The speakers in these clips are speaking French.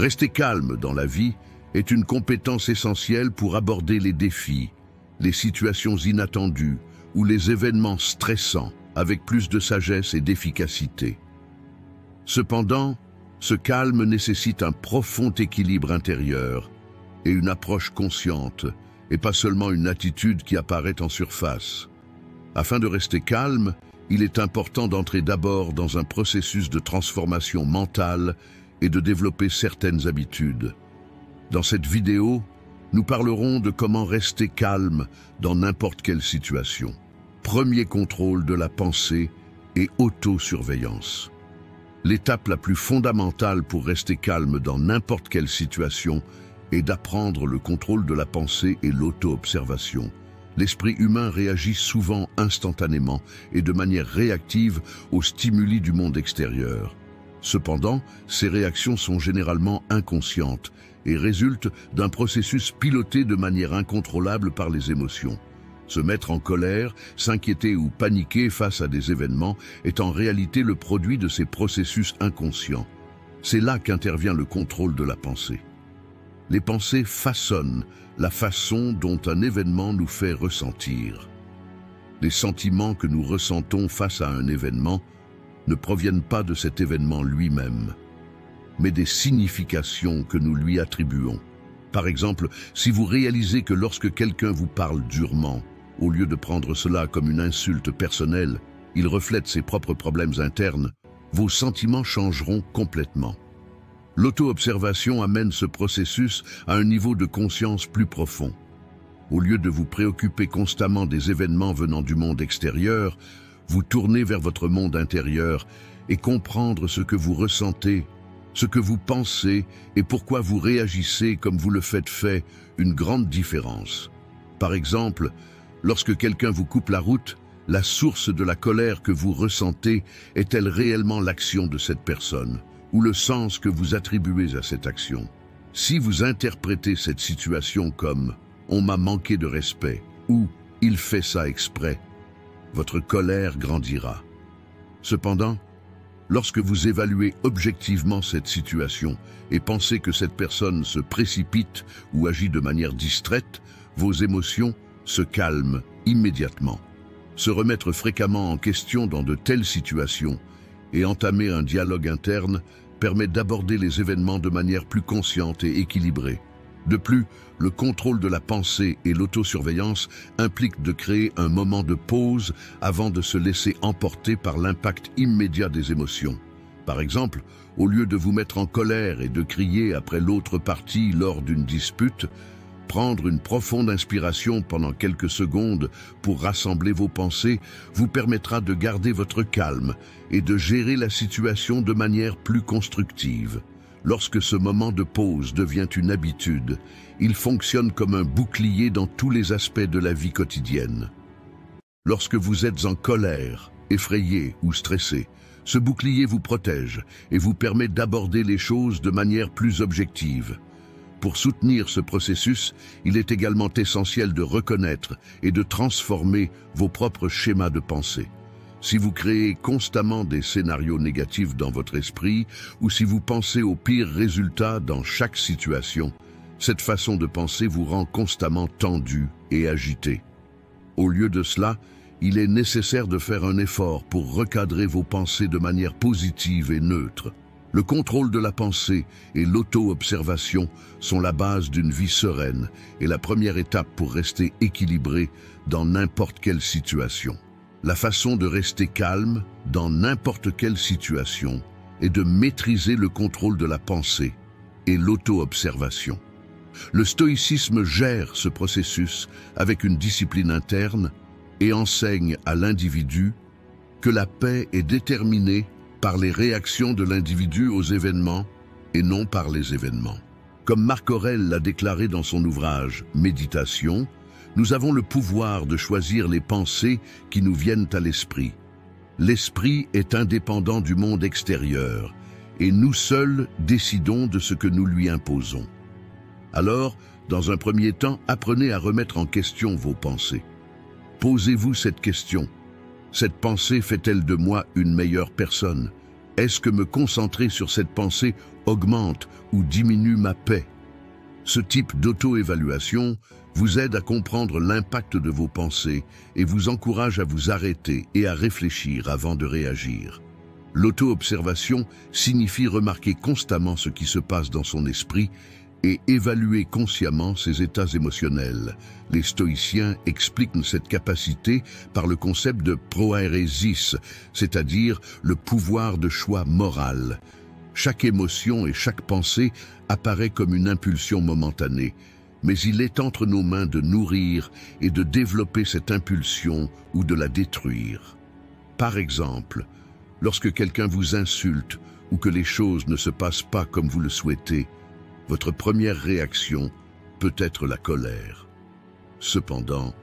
Rester calme dans la vie est une compétence essentielle pour aborder les défis, les situations inattendues ou les événements stressants avec plus de sagesse et d'efficacité. Cependant, ce calme nécessite un profond équilibre intérieur et une approche consciente, et pas seulement une attitude qui apparaît en surface. Afin de rester calme, il est important d'entrer d'abord dans un processus de transformation mentale et de développer certaines habitudes. Dans cette vidéo, nous parlerons de comment rester calme dans n'importe quelle situation. Premier contrôle de la pensée et autosurveillance. L'étape la plus fondamentale pour rester calme dans n'importe quelle situation est d'apprendre le contrôle de la pensée et l'auto-observation. L'esprit humain réagit souvent instantanément et de manière réactive aux stimuli du monde extérieur. Cependant, ces réactions sont généralement inconscientes et résultent d'un processus piloté de manière incontrôlable par les émotions. Se mettre en colère, s'inquiéter ou paniquer face à des événements est en réalité le produit de ces processus inconscients. C'est là qu'intervient le contrôle de la pensée. Les pensées façonnent la façon dont un événement nous fait ressentir. Les sentiments que nous ressentons face à un événement ne proviennent pas de cet événement lui-même, mais des significations que nous lui attribuons. Par exemple, si vous réalisez que lorsque quelqu'un vous parle durement, au lieu de prendre cela comme une insulte personnelle, il reflète ses propres problèmes internes, vos sentiments changeront complètement. L'auto-observation amène ce processus à un niveau de conscience plus profond. Au lieu de vous préoccuper constamment des événements venant du monde extérieur, vous tournez vers votre monde intérieur et comprendre ce que vous ressentez, ce que vous pensez et pourquoi vous réagissez comme vous le faites fait une grande différence. Par exemple, lorsque quelqu'un vous coupe la route, la source de la colère que vous ressentez est-elle réellement l'action de cette personne ou le sens que vous attribuez à cette action? Si vous interprétez cette situation comme « on m'a manqué de respect » ou « il fait ça exprès », votre colère grandira. Cependant, lorsque vous évaluez objectivement cette situation et pensez que cette personne se précipite ou agit de manière distraite, vos émotions se calment immédiatement. Se remettre fréquemment en question dans de telles situations et entamer un dialogue interne permet d'aborder les événements de manière plus consciente et équilibrée. De plus, le contrôle de la pensée et l'autosurveillance impliquent de créer un moment de pause avant de se laisser emporter par l'impact immédiat des émotions. Par exemple, au lieu de vous mettre en colère et de crier après l'autre partie lors d'une dispute, prendre une profonde inspiration pendant quelques secondes pour rassembler vos pensées vous permettra de garder votre calme et de gérer la situation de manière plus constructive. Lorsque ce moment de pause devient une habitude, il fonctionne comme un bouclier dans tous les aspects de la vie quotidienne. Lorsque vous êtes en colère, effrayé ou stressé, ce bouclier vous protège et vous permet d'aborder les choses de manière plus objective. Pour soutenir ce processus, il est également essentiel de reconnaître et de transformer vos propres schémas de pensée. Si vous créez constamment des scénarios négatifs dans votre esprit ou si vous pensez aux pires résultats dans chaque situation, cette façon de penser vous rend constamment tendu et agité. Au lieu de cela, il est nécessaire de faire un effort pour recadrer vos pensées de manière positive et neutre. Le contrôle de la pensée et l'auto-observation sont la base d'une vie sereine et la première étape pour rester équilibré dans n'importe quelle situation. La façon de rester calme dans n'importe quelle situation est de maîtriser le contrôle de la pensée et l'auto-observation. Le stoïcisme gère ce processus avec une discipline interne et enseigne à l'individu que la paix est déterminée par les réactions de l'individu aux événements et non par les événements. Comme Marc Aurèle l'a déclaré dans son ouvrage « Méditation », nous avons le pouvoir de choisir les pensées qui nous viennent à l'esprit. L'esprit est indépendant du monde extérieur et nous seuls décidons de ce que nous lui imposons. Alors, dans un premier temps, apprenez à remettre en question vos pensées. Posez-vous cette question. Cette pensée fait-elle de moi une meilleure personne? Est-ce que me concentrer sur cette pensée augmente ou diminue ma paix? Ce type d'auto-évaluation vous aide à comprendre l'impact de vos pensées et vous encourage à vous arrêter et à réfléchir avant de réagir. L'auto-observation signifie remarquer constamment ce qui se passe dans son esprit et évaluer consciemment ses états émotionnels. Les stoïciens expliquent cette capacité par le concept de proairesis, c'est-à-dire le pouvoir de choix moral. Chaque émotion et chaque pensée apparaît comme une impulsion momentanée, mais il est entre nos mains de nourrir et de développer cette impulsion ou de la détruire. Par exemple, lorsque quelqu'un vous insulte ou que les choses ne se passent pas comme vous le souhaitez, votre première réaction peut être la colère. Cependant,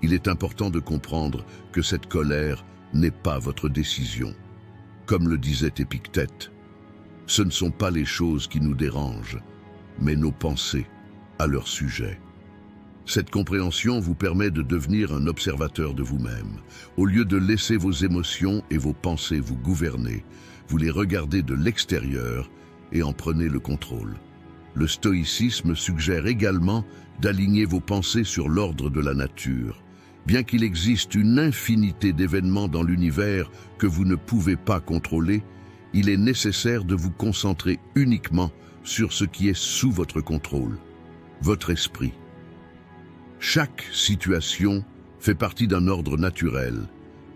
il est important de comprendre que cette colère n'est pas votre décision. Comme le disait Épictète, ce ne sont pas les choses qui nous dérangent, mais nos pensées à leur sujet. Cette compréhension vous permet de devenir un observateur de vous-même. Au lieu de laisser vos émotions et vos pensées vous gouverner, vous les regardez de l'extérieur et en prenez le contrôle. Le stoïcisme suggère également d'aligner vos pensées sur l'ordre de la nature. Bien qu'il existe une infinité d'événements dans l'univers que vous ne pouvez pas contrôler, il est nécessaire de vous concentrer uniquement sur ce qui est sous votre contrôle, votre esprit. Chaque situation fait partie d'un ordre naturel,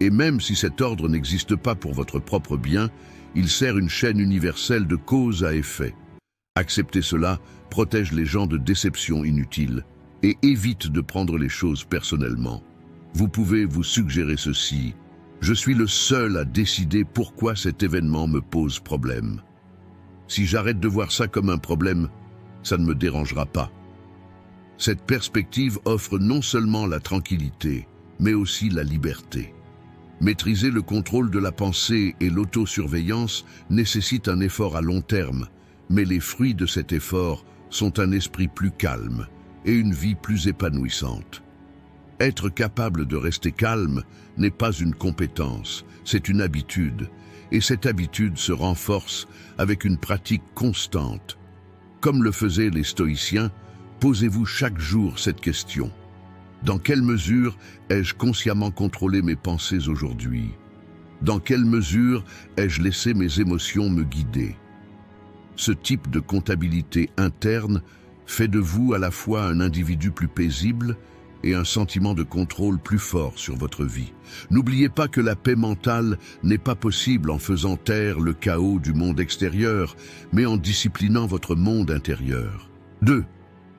et même si cet ordre n'existe pas pour votre propre bien, il sert une chaîne universelle de cause à effet. Accepter cela protège les gens de déceptions inutiles et évite de prendre les choses personnellement. Vous pouvez vous suggérer ceci: je suis le seul à décider pourquoi cet événement me pose problème. Si j'arrête de voir ça comme un problème, ça ne me dérangera pas. Cette perspective offre non seulement la tranquillité, mais aussi la liberté. Maîtriser le contrôle de la pensée et l'autosurveillance nécessite un effort à long terme, mais les fruits de cet effort sont un esprit plus calme et une vie plus épanouissante. Être capable de rester calme n'est pas une compétence, c'est une habitude, et cette habitude se renforce avec une pratique constante. Comme le faisaient les stoïciens, posez-vous chaque jour cette question: dans quelle mesure ai-je consciemment contrôlé mes pensées aujourd'hui? Dans quelle mesure ai-je laissé mes émotions me guider? Ce type de comptabilité interne fait de vous à la fois un individu plus paisible et un sentiment de contrôle plus fort sur votre vie. N'oubliez pas que la paix mentale n'est pas possible en faisant taire le chaos du monde extérieur, mais en disciplinant votre monde intérieur. 2.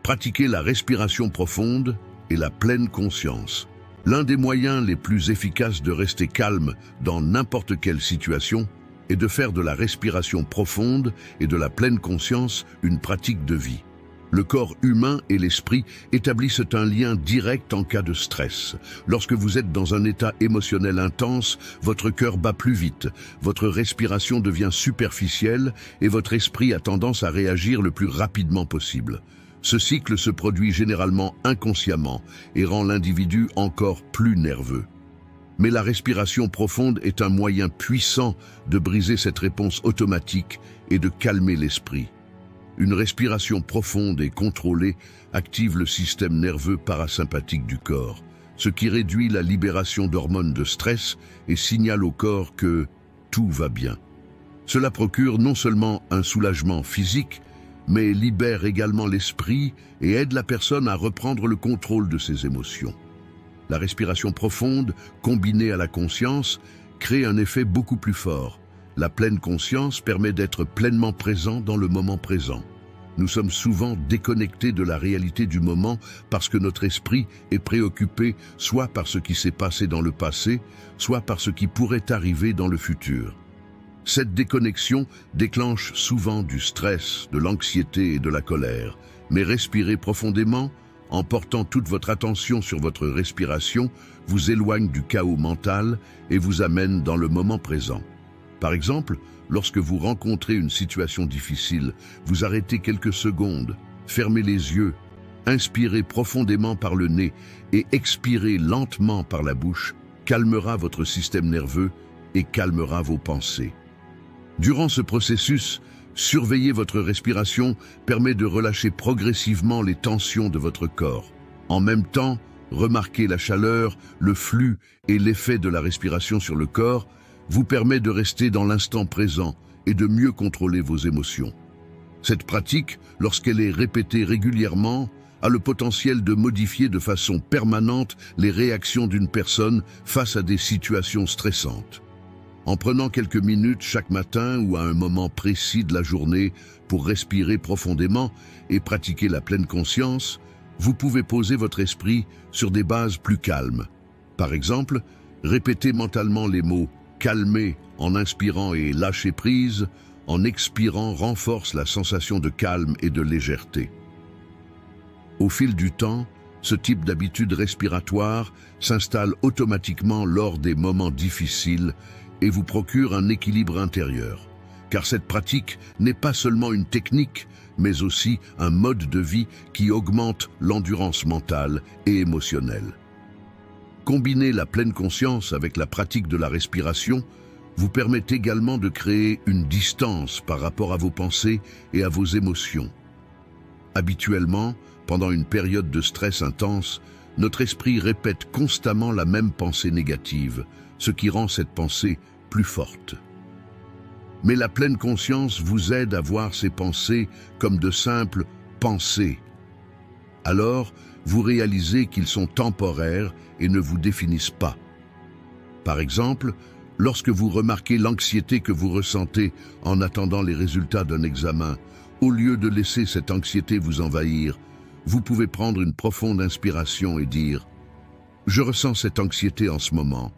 Pratiquez la respiration profonde et la pleine conscience. L'un des moyens les plus efficaces de rester calme dans n'importe quelle situation est de faire de la respiration profonde et de la pleine conscience une pratique de vie. Le corps humain et l'esprit établissent un lien direct en cas de stress. Lorsque vous êtes dans un état émotionnel intense, votre cœur bat plus vite, votre respiration devient superficielle et votre esprit a tendance à réagir le plus rapidement possible. Ce cycle se produit généralement inconsciemment et rend l'individu encore plus nerveux. Mais la respiration profonde est un moyen puissant de briser cette réponse automatique et de calmer l'esprit. Une respiration profonde et contrôlée active le système nerveux parasympathique du corps, ce qui réduit la libération d'hormones de stress et signale au corps que tout va bien. Cela procure non seulement un soulagement physique, mais libère également l'esprit et aide la personne à reprendre le contrôle de ses émotions. La respiration profonde, combinée à la conscience, crée un effet beaucoup plus fort. La pleine conscience permet d'être pleinement présent dans le moment présent. Nous sommes souvent déconnectés de la réalité du moment parce que notre esprit est préoccupé soit par ce qui s'est passé dans le passé, soit par ce qui pourrait arriver dans le futur. Cette déconnexion déclenche souvent du stress, de l'anxiété et de la colère. Mais respirez profondément, en portant toute votre attention sur votre respiration, vous éloigne du chaos mental et vous amène dans le moment présent. Par exemple, lorsque vous rencontrez une situation difficile, vous arrêtez quelques secondes, fermez les yeux, inspirez profondément par le nez et expirez lentement par la bouche, calmera votre système nerveux et calmera vos pensées. Durant ce processus, Surveiller votre respiration permet de relâcher progressivement les tensions de votre corps. En même temps, remarquer la chaleur, le flux et l'effet de la respiration sur le corps vous permet de rester dans l'instant présent et de mieux contrôler vos émotions. Cette pratique, lorsqu'elle est répétée régulièrement, a le potentiel de modifier de façon permanente les réactions d'une personne face à des situations stressantes. En prenant quelques minutes chaque matin ou à un moment précis de la journée pour respirer profondément et pratiquer la pleine conscience, vous pouvez poser votre esprit sur des bases plus calmes. Par exemple, répétez mentalement les mots « calmer » en inspirant et « lâcher prise », en expirant renforce la sensation de calme et de légèreté. Au fil du temps, ce type d'habitude respiratoire s'installe automatiquement lors des moments difficiles et vous procure un équilibre intérieur. Car cette pratique n'est pas seulement une technique, mais aussi un mode de vie qui augmente l'endurance mentale et émotionnelle. Combiner la pleine conscience avec la pratique de la respiration vous permet également de créer une distance par rapport à vos pensées et à vos émotions. Habituellement, pendant une période de stress intense, notre esprit répète constamment la même pensée négative, ce qui rend cette pensée plus forte. Mais la pleine conscience vous aide à voir ces pensées comme de simples pensées. Alors, vous réalisez qu'ils sont temporaires et ne vous définissent pas. Par exemple, lorsque vous remarquez l'anxiété que vous ressentez en attendant les résultats d'un examen, au lieu de laisser cette anxiété vous envahir, vous pouvez prendre une profonde inspiration et dire « Je ressens cette anxiété en ce moment,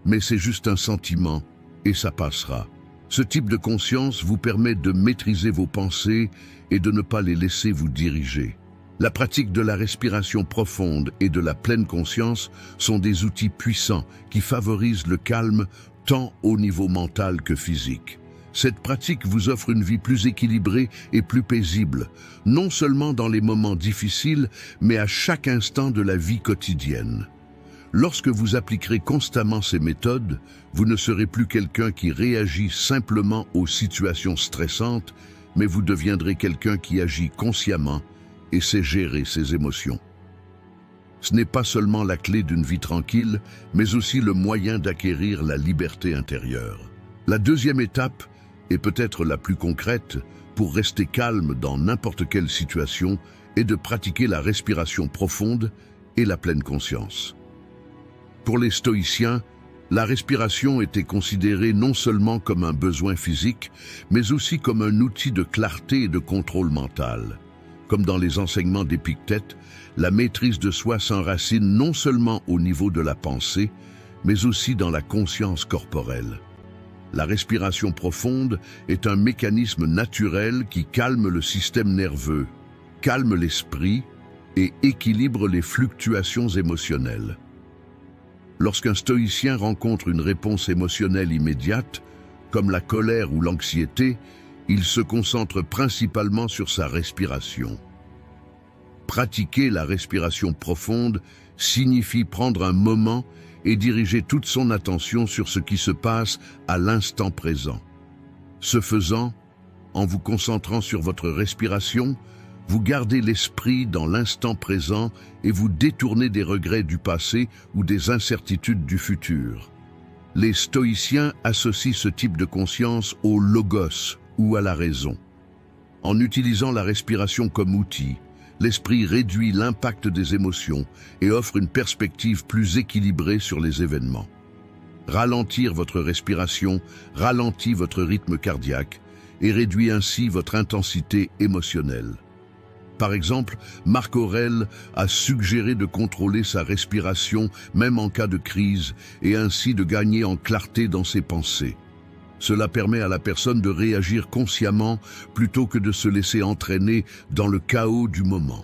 mais c'est juste un sentiment et ça passera ». Ce type de conscience vous permet de maîtriser vos pensées et de ne pas les laisser vous diriger. La pratique de la respiration profonde et de la pleine conscience sont des outils puissants qui favorisent le calme tant au niveau mental que physique. Cette pratique vous offre une vie plus équilibrée et plus paisible, non seulement dans les moments difficiles, mais à chaque instant de la vie quotidienne. Lorsque vous appliquerez constamment ces méthodes, vous ne serez plus quelqu'un qui réagit simplement aux situations stressantes, mais vous deviendrez quelqu'un qui agit consciemment et sait gérer ses émotions. Ce n'est pas seulement la clé d'une vie tranquille, mais aussi le moyen d'acquérir la liberté intérieure. La deuxième étape, et peut-être la plus concrète, pour rester calme dans n'importe quelle situation, est de pratiquer la respiration profonde et la pleine conscience. Pour les stoïciens, la respiration était considérée non seulement comme un besoin physique, mais aussi comme un outil de clarté et de contrôle mental. Comme dans les enseignements d'Épictète, la maîtrise de soi s'enracine non seulement au niveau de la pensée, mais aussi dans la conscience corporelle. La respiration profonde est un mécanisme naturel qui calme le système nerveux, calme l'esprit et équilibre les fluctuations émotionnelles. Lorsqu'un stoïcien rencontre une réponse émotionnelle immédiate, comme la colère ou l'anxiété, il se concentre principalement sur sa respiration. Pratiquer la respiration profonde signifie prendre un moment et diriger toute son attention sur ce qui se passe à l'instant présent. Ce faisant, en vous concentrant sur votre respiration, vous gardez l'esprit dans l'instant présent et vous détournez des regrets du passé ou des incertitudes du futur. Les stoïciens associent ce type de conscience au logos ou à la raison. En utilisant la respiration comme outil, l'esprit réduit l'impact des émotions et offre une perspective plus équilibrée sur les événements. Ralentir votre respiration ralentit votre rythme cardiaque et réduit ainsi votre intensité émotionnelle. Par exemple, Marc Aurèle a suggéré de contrôler sa respiration même en cas de crise et ainsi de gagner en clarté dans ses pensées. Cela permet à la personne de réagir consciemment plutôt que de se laisser entraîner dans le chaos du moment.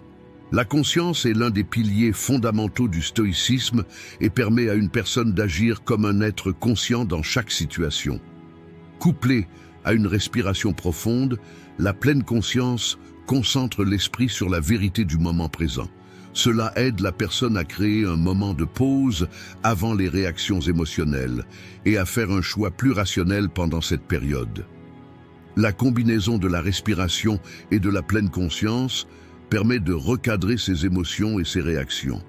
La conscience est l'un des piliers fondamentaux du stoïcisme et permet à une personne d'agir comme un être conscient dans chaque situation. Couplée à une respiration profonde, la pleine conscience concentre l'esprit sur la vérité du moment présent. Cela aide la personne à créer un moment de pause avant les réactions émotionnelles et à faire un choix plus rationnel pendant cette période. La combinaison de la respiration et de la pleine conscience permet de recadrer ses émotions et ses réactions.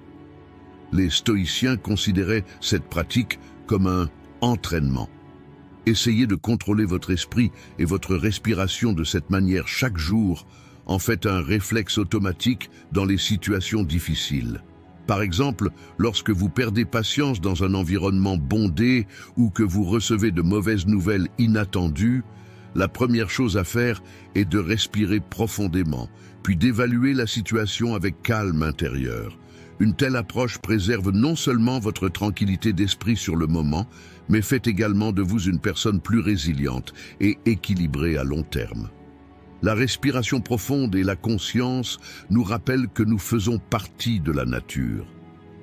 Les stoïciens considéraient cette pratique comme un entraînement. Essayez de contrôler votre esprit et votre respiration de cette manière chaque jour, en fait un réflexe automatique dans les situations difficiles. Par exemple, lorsque vous perdez patience dans un environnement bondé ou que vous recevez de mauvaises nouvelles inattendues, la première chose à faire est de respirer profondément, puis d'évaluer la situation avec calme intérieur. Une telle approche préserve non seulement votre tranquillité d'esprit sur le moment, mais fait également de vous une personne plus résiliente et équilibrée à long terme. La respiration profonde et la conscience nous rappellent que nous faisons partie de la nature.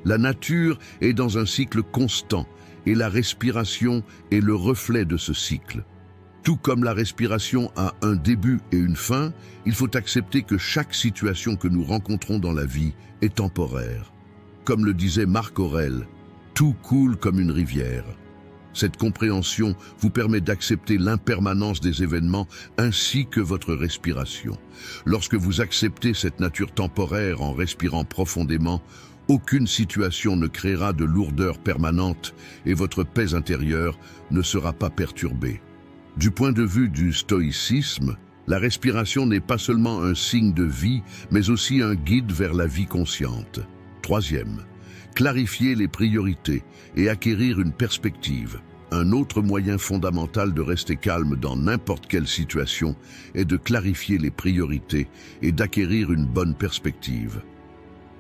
La nature est dans un cycle constant et la respiration est le reflet de ce cycle. Tout comme la respiration a un début et une fin, il faut accepter que chaque situation que nous rencontrons dans la vie est temporaire. Comme le disait Marc Aurèle, « Tout coule comme une rivière ». Cette compréhension vous permet d'accepter l'impermanence des événements ainsi que votre respiration. Lorsque vous acceptez cette nature temporaire en respirant profondément, aucune situation ne créera de lourdeur permanente et votre paix intérieure ne sera pas perturbée. Du point de vue du stoïcisme, la respiration n'est pas seulement un signe de vie, mais aussi un guide vers la vie consciente. Troisième, clarifier les priorités et acquérir une perspective. Un autre moyen fondamental de rester calme dans n'importe quelle situation est de clarifier les priorités et d'acquérir une bonne perspective.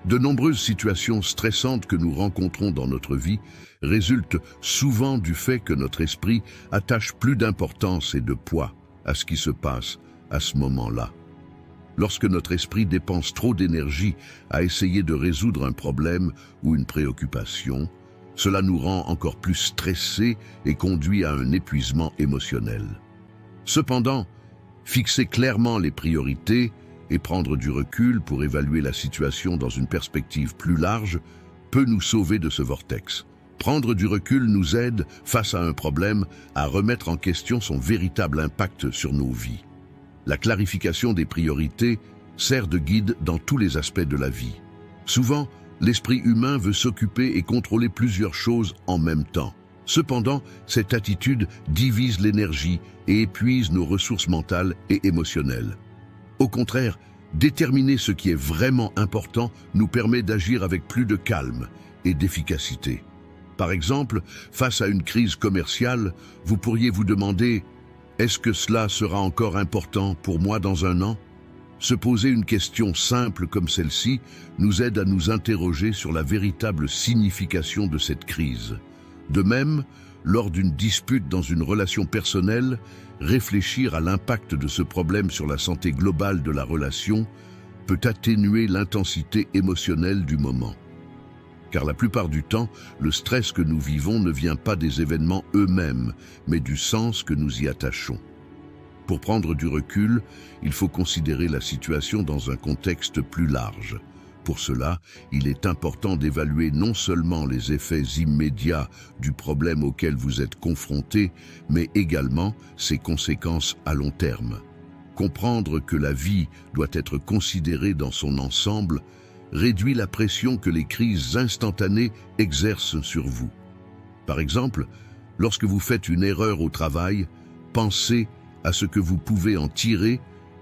De nombreuses situations stressantes que nous rencontrons dans notre vie résultent souvent du fait que notre esprit attache plus d'importance et de poids à ce qui se passe à ce moment-là. Lorsque notre esprit dépense trop d'énergie à essayer de résoudre un problème ou une préoccupation, cela nous rend encore plus stressés et conduit à un épuisement émotionnel. Cependant, fixer clairement les priorités et prendre du recul pour évaluer la situation dans une perspective plus large peut nous sauver de ce vortex. Prendre du recul nous aide, face à un problème, à remettre en question son véritable impact sur nos vies. La clarification des priorités sert de guide dans tous les aspects de la vie. Souvent, l'esprit humain veut s'occuper et contrôler plusieurs choses en même temps. Cependant, cette attitude divise l'énergie et épuise nos ressources mentales et émotionnelles. Au contraire, déterminer ce qui est vraiment important nous permet d'agir avec plus de calme et d'efficacité. Par exemple, face à une crise commerciale, vous pourriez vous demander « Est-ce que cela sera encore important pour moi dans un an ?» Se poser une question simple comme celle-ci nous aide à nous interroger sur la véritable signification de cette crise. De même, lors d'une dispute dans une relation personnelle, réfléchir à l'impact de ce problème sur la santé globale de la relation peut atténuer l'intensité émotionnelle du moment. Car la plupart du temps, le stress que nous vivons ne vient pas des événements eux-mêmes, mais du sens que nous y attachons. Pour prendre du recul, il faut considérer la situation dans un contexte plus large. Pour cela, il est important d'évaluer non seulement les effets immédiats du problème auquel vous êtes confronté, mais également ses conséquences à long terme. Comprendre que la vie doit être considérée dans son ensemble réduit la pression que les crises instantanées exercent sur vous. Par exemple, lorsque vous faites une erreur au travail, pensez à ce que vous pouvez en tirer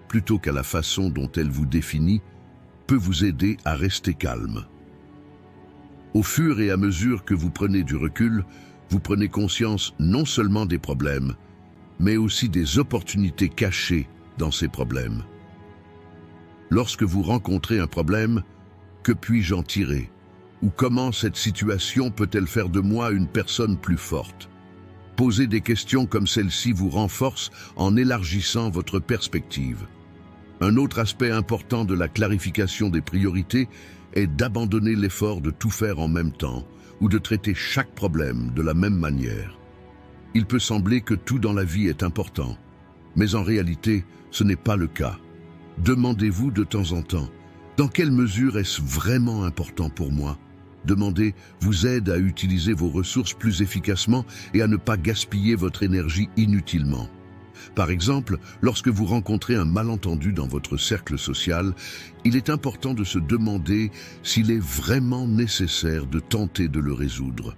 plutôt qu'à la façon dont elle vous définit, peut vous aider à rester calme. Au fur et à mesure que vous prenez du recul, vous prenez conscience non seulement des problèmes, mais aussi des opportunités cachées dans ces problèmes. Lorsque vous rencontrez un problème, que puis-je en tirer? Ou comment cette situation peut-elle faire de moi une personne plus forte? Poser des questions comme celle-ci vous renforce en élargissant votre perspective. Un autre aspect important de la clarification des priorités est d'abandonner l'effort de tout faire en même temps ou de traiter chaque problème de la même manière. Il peut sembler que tout dans la vie est important, mais en réalité, ce n'est pas le cas. Demandez-vous de temps en temps, dans quelle mesure est-ce vraiment important pour moi? Demander vous aide à utiliser vos ressources plus efficacement et à ne pas gaspiller votre énergie inutilement. Par exemple, lorsque vous rencontrez un malentendu dans votre cercle social, il est important de se demander s'il est vraiment nécessaire de tenter de le résoudre.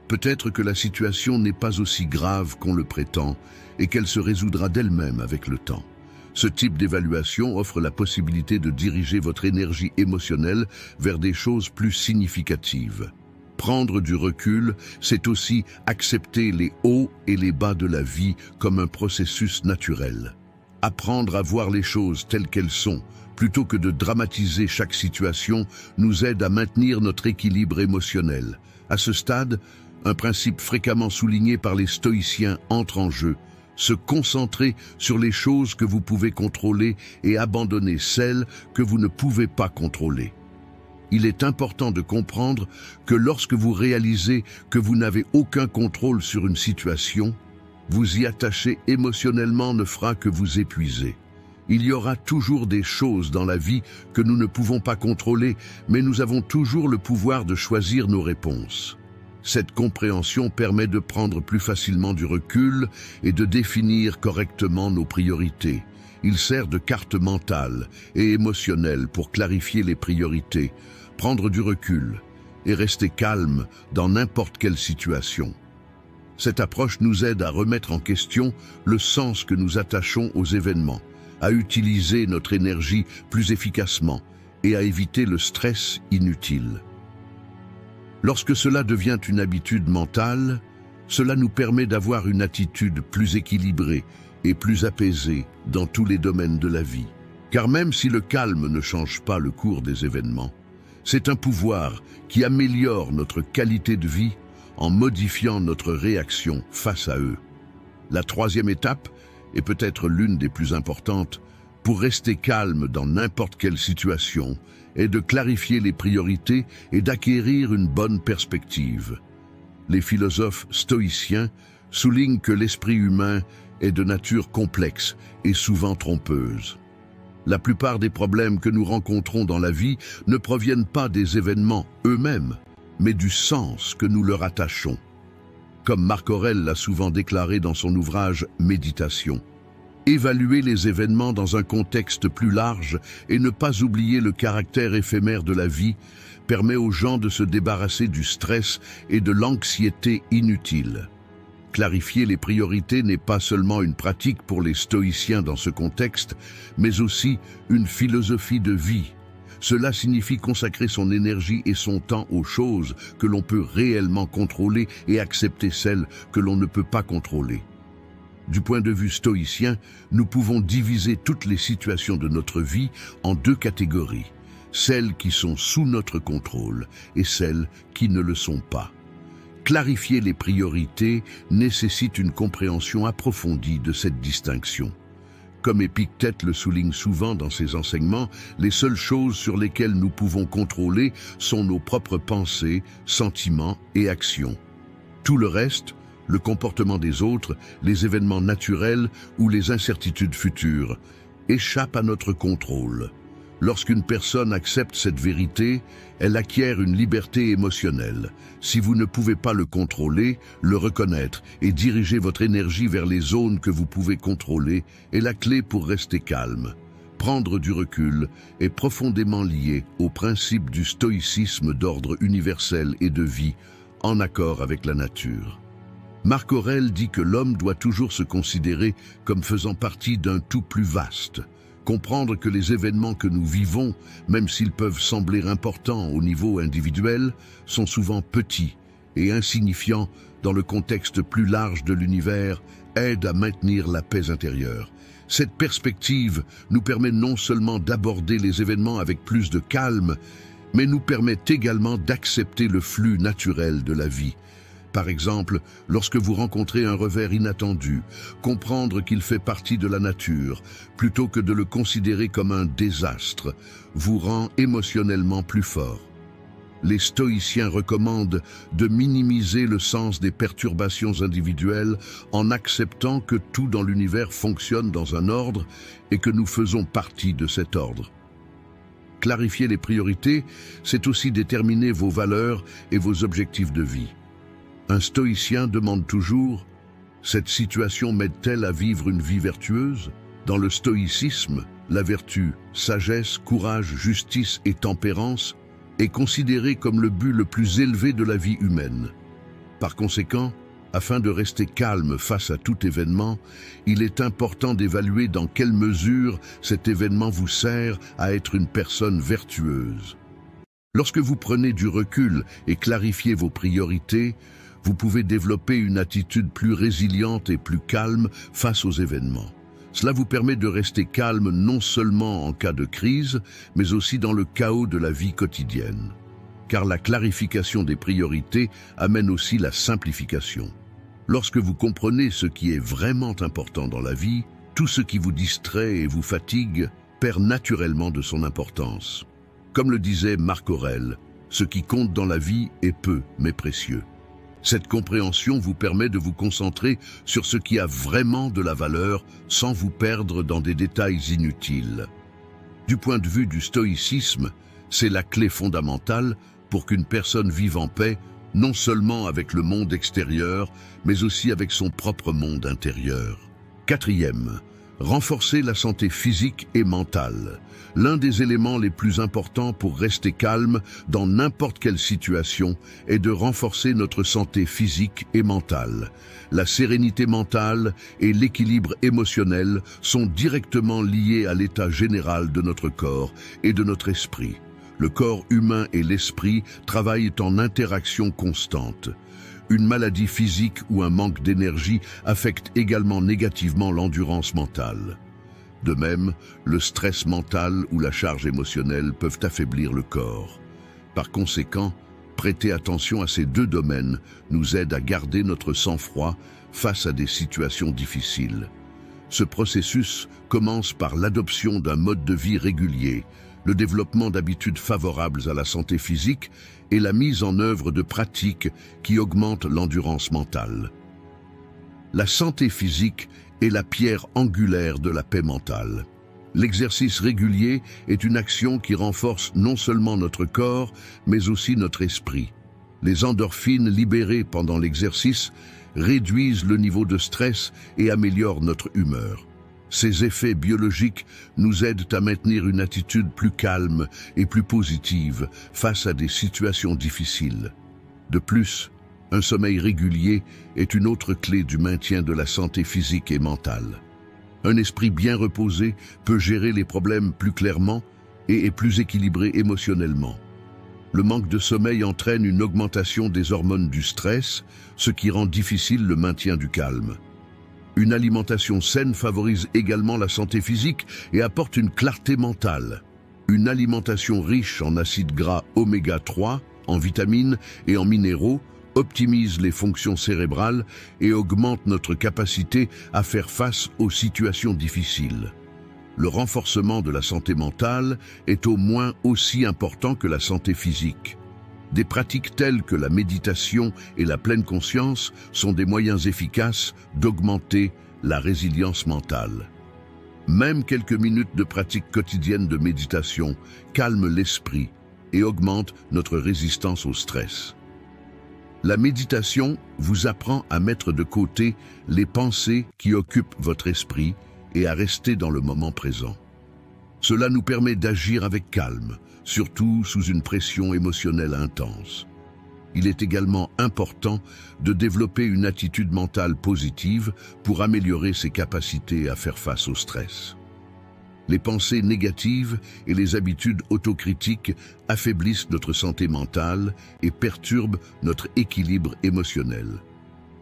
Peut-être que la situation n'est pas aussi grave qu'on le prétend et qu'elle se résoudra d'elle-même avec le temps. Ce type d'évaluation offre la possibilité de diriger votre énergie émotionnelle vers des choses plus significatives. Prendre du recul, c'est aussi accepter les hauts et les bas de la vie comme un processus naturel. Apprendre à voir les choses telles qu'elles sont, plutôt que de dramatiser chaque situation, nous aide à maintenir notre équilibre émotionnel. À ce stade, un principe fréquemment souligné par les stoïciens entre en jeu: se concentrer sur les choses que vous pouvez contrôler et abandonner celles que vous ne pouvez pas contrôler. Il est important de comprendre que lorsque vous réalisez que vous n'avez aucun contrôle sur une situation, vous y attacher émotionnellement ne fera que vous épuiser. Il y aura toujours des choses dans la vie que nous ne pouvons pas contrôler, mais nous avons toujours le pouvoir de choisir nos réponses. Cette compréhension permet de prendre plus facilement du recul et de définir correctement nos priorités. Il sert de carte mentale et émotionnelle pour clarifier les priorités, prendre du recul et rester calme dans n'importe quelle situation. Cette approche nous aide à remettre en question le sens que nous attachons aux événements, à utiliser notre énergie plus efficacement et à éviter le stress inutile. Lorsque cela devient une habitude mentale, cela nous permet d'avoir une attitude plus équilibrée et plus apaisée dans tous les domaines de la vie. Car même si le calme ne change pas le cours des événements, c'est un pouvoir qui améliore notre qualité de vie en modifiant notre réaction face à eux. La troisième étape, et peut-être l'une des plus importantes, pour rester calme dans n'importe quelle situation, est de clarifier les priorités et d'acquérir une bonne perspective. Les philosophes stoïciens soulignent que l'esprit humain est de nature complexe et souvent trompeuse. La plupart des problèmes que nous rencontrons dans la vie ne proviennent pas des événements eux-mêmes, mais du sens que nous leur attachons. Comme Marc Aurèle l'a souvent déclaré dans son ouvrage « Méditation », évaluer les événements dans un contexte plus large et ne pas oublier le caractère éphémère de la vie permet aux gens de se débarrasser du stress et de l'anxiété inutile. Clarifier les priorités n'est pas seulement une pratique pour les stoïciens dans ce contexte, mais aussi une philosophie de vie. Cela signifie consacrer son énergie et son temps aux choses que l'on peut réellement contrôler et accepter celles que l'on ne peut pas contrôler. Du point de vue stoïcien, nous pouvons diviser toutes les situations de notre vie en deux catégories, celles qui sont sous notre contrôle et celles qui ne le sont pas. Clarifier les priorités nécessite une compréhension approfondie de cette distinction. Comme Épictète le souligne souvent dans ses enseignements, les seules choses sur lesquelles nous pouvons contrôler sont nos propres pensées, sentiments et actions. Tout le reste, le comportement des autres, les événements naturels ou les incertitudes futures, échappent à notre contrôle. Lorsqu'une personne accepte cette vérité, elle acquiert une liberté émotionnelle. Si vous ne pouvez pas le contrôler, le reconnaître et diriger votre énergie vers les zones que vous pouvez contrôler est la clé pour rester calme. Prendre du recul est profondément lié au principe du stoïcisme d'ordre universel et de vie, en accord avec la nature. Marc Aurèle dit que l'homme doit toujours se considérer comme faisant partie d'un tout plus vaste. Comprendre que les événements que nous vivons, même s'ils peuvent sembler importants au niveau individuel, sont souvent petits et insignifiants dans le contexte plus large de l'univers, aide à maintenir la paix intérieure. Cette perspective nous permet non seulement d'aborder les événements avec plus de calme, mais nous permet également d'accepter le flux naturel de la vie. Par exemple, lorsque vous rencontrez un revers inattendu, comprendre qu'il fait partie de la nature, plutôt que de le considérer comme un désastre, vous rend émotionnellement plus fort. Les stoïciens recommandent de minimiser le sens des perturbations individuelles en acceptant que tout dans l'univers fonctionne dans un ordre et que nous faisons partie de cet ordre. Clarifier les priorités, c'est aussi déterminer vos valeurs et vos objectifs de vie. Un stoïcien demande toujours Cette situation m'aide-t-elle à vivre une vie vertueuse? Dans le stoïcisme, la vertu, sagesse, courage, justice et tempérance est considérée comme le but le plus élevé de la vie humaine. Par conséquent, afin de rester calme face à tout événement, il est important d'évaluer dans quelle mesure cet événement vous sert à être une personne vertueuse. Lorsque vous prenez du recul et clarifiez vos priorités, vous pouvez développer une attitude plus résiliente et plus calme face aux événements. Cela vous permet de rester calme non seulement en cas de crise, mais aussi dans le chaos de la vie quotidienne. Car la clarification des priorités amène aussi la simplification. Lorsque vous comprenez ce qui est vraiment important dans la vie, tout ce qui vous distrait et vous fatigue perd naturellement de son importance. Comme le disait Marc Aurèle, ce qui compte dans la vie est peu, mais précieux. Cette compréhension vous permet de vous concentrer sur ce qui a vraiment de la valeur sans vous perdre dans des détails inutiles. Du point de vue du stoïcisme, c'est la clé fondamentale pour qu'une personne vive en paix, non seulement avec le monde extérieur, mais aussi avec son propre monde intérieur. Quatrième, renforcer la santé physique et mentale. L'un des éléments les plus importants pour rester calme dans n'importe quelle situation est de renforcer notre santé physique et mentale. La sérénité mentale et l'équilibre émotionnel sont directement liés à l'état général de notre corps et de notre esprit. Le corps humain et l'esprit travaillent en interaction constante. Une maladie physique ou un manque d'énergie affecte également négativement l'endurance mentale. De même, le stress mental ou la charge émotionnelle peuvent affaiblir le corps. Par conséquent, prêter attention à ces deux domaines nous aide à garder notre sang-froid face à des situations difficiles. Ce processus commence par l'adoption d'un mode de vie régulier, le développement d'habitudes favorables à la santé physique et la mise en œuvre de pratiques qui augmentent l'endurance mentale. La santé physique est la pierre angulaire de la paix mentale. L'exercice régulier est une action qui renforce non seulement notre corps, mais aussi notre esprit. Les endorphines libérées pendant l'exercice réduisent le niveau de stress et améliorent notre humeur. Ces effets biologiques nous aident à maintenir une attitude plus calme et plus positive face à des situations difficiles. De plus, un sommeil régulier est une autre clé du maintien de la santé physique et mentale. Un esprit bien reposé peut gérer les problèmes plus clairement et est plus équilibré émotionnellement. Le manque de sommeil entraîne une augmentation des hormones du stress, ce qui rend difficile le maintien du calme. Une alimentation saine favorise également la santé physique et apporte une clarté mentale. Une alimentation riche en acides gras oméga 3, en vitamines et en minéraux optimise les fonctions cérébrales et augmente notre capacité à faire face aux situations difficiles. Le renforcement de la santé mentale est au moins aussi important que la santé physique. Des pratiques telles que la méditation et la pleine conscience sont des moyens efficaces d'augmenter la résilience mentale. Même quelques minutes de pratique quotidienne de méditation calment l'esprit et augmentent notre résistance au stress. La méditation vous apprend à mettre de côté les pensées qui occupent votre esprit et à rester dans le moment présent. Cela nous permet d'agir avec calme, surtout sous une pression émotionnelle intense. Il est également important de développer une attitude mentale positive pour améliorer ses capacités à faire face au stress. Les pensées négatives et les habitudes autocritiques affaiblissent notre santé mentale et perturbent notre équilibre émotionnel.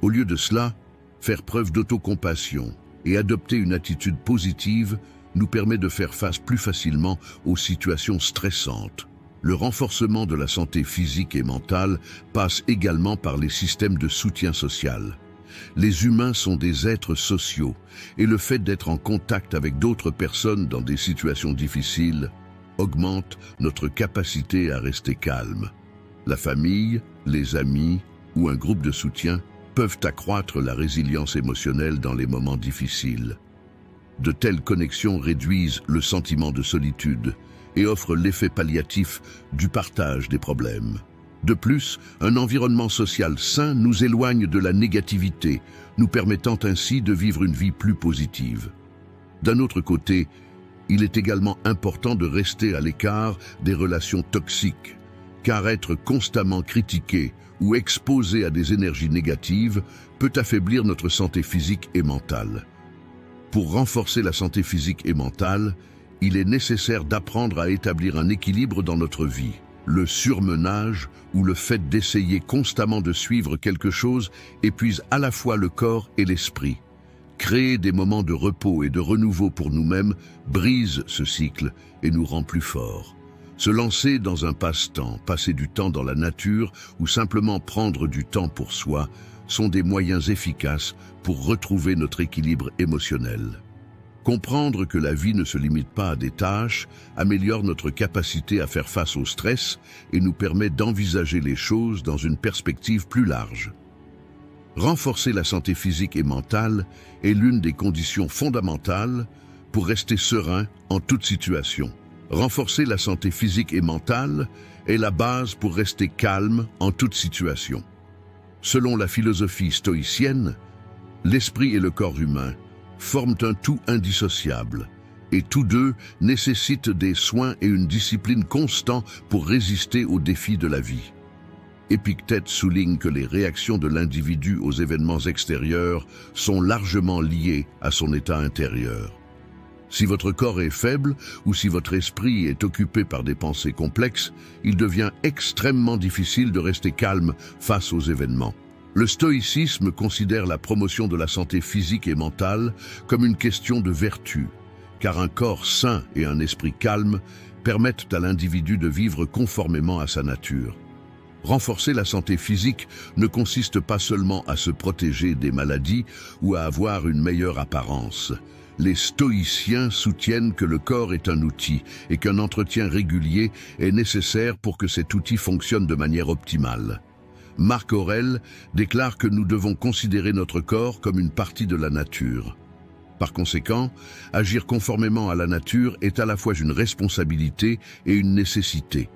Au lieu de cela, faire preuve d'autocompassion et adopter une attitude positive nous permet de faire face plus facilement aux situations stressantes. Le renforcement de la santé physique et mentale passe également par les systèmes de soutien social. Les humains sont des êtres sociaux et le fait d'être en contact avec d'autres personnes dans des situations difficiles augmente notre capacité à rester calme. La famille, les amis ou un groupe de soutien peuvent accroître la résilience émotionnelle dans les moments difficiles. De telles connexions réduisent le sentiment de solitude et offrent l'effet palliatif du partage des problèmes. De plus, un environnement social sain nous éloigne de la négativité, nous permettant ainsi de vivre une vie plus positive. D'un autre côté, il est également important de rester à l'écart des relations toxiques, car être constamment critiqué ou exposé à des énergies négatives peut affaiblir notre santé physique et mentale. Pour renforcer la santé physique et mentale, il est nécessaire d'apprendre à établir un équilibre dans notre vie. Le surmenage ou le fait d'essayer constamment de suivre quelque chose épuise à la fois le corps et l'esprit. Créer des moments de repos et de renouveau pour nous-mêmes brise ce cycle et nous rend plus forts. Se lancer dans un passe-temps, passer du temps dans la nature ou simplement prendre du temps pour soi sont des moyens efficaces pour retrouver notre équilibre émotionnel. Comprendre que la vie ne se limite pas à des tâches améliore notre capacité à faire face au stress et nous permet d'envisager les choses dans une perspective plus large. Renforcer la santé physique et mentale est l'une des conditions fondamentales pour rester serein en toute situation. Renforcer la santé physique et mentale est la base pour rester calme en toute situation. Selon la philosophie stoïcienne, l'esprit et le corps humain forment un tout indissociable, et tous deux nécessitent des soins et une discipline constante pour résister aux défis de la vie. Épictète souligne que les réactions de l'individu aux événements extérieurs sont largement liées à son état intérieur. Si votre corps est faible ou si votre esprit est occupé par des pensées complexes, il devient extrêmement difficile de rester calme face aux événements. Le stoïcisme considère la promotion de la santé physique et mentale comme une question de vertu, car un corps sain et un esprit calme permettent à l'individu de vivre conformément à sa nature. Renforcer la santé physique ne consiste pas seulement à se protéger des maladies ou à avoir une meilleure apparence. Les stoïciens soutiennent que le corps est un outil et qu'un entretien régulier est nécessaire pour que cet outil fonctionne de manière optimale. Marc Aurèle déclare que nous devons considérer notre corps comme une partie de la nature. Par conséquent, agir conformément à la nature est à la fois une responsabilité et une nécessité.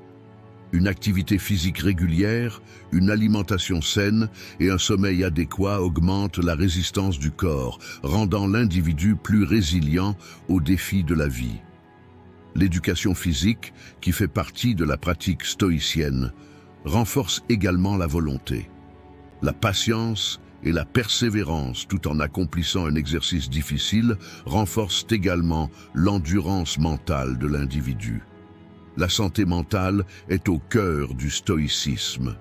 Une activité physique régulière, une alimentation saine et un sommeil adéquat augmentent la résistance du corps, rendant l'individu plus résilient aux défis de la vie. L'éducation physique, qui fait partie de la pratique stoïcienne, renforce également la volonté. La patience et la persévérance, tout en accomplissant un exercice difficile, renforcent également l'endurance mentale de l'individu. La santé mentale est au cœur du stoïcisme.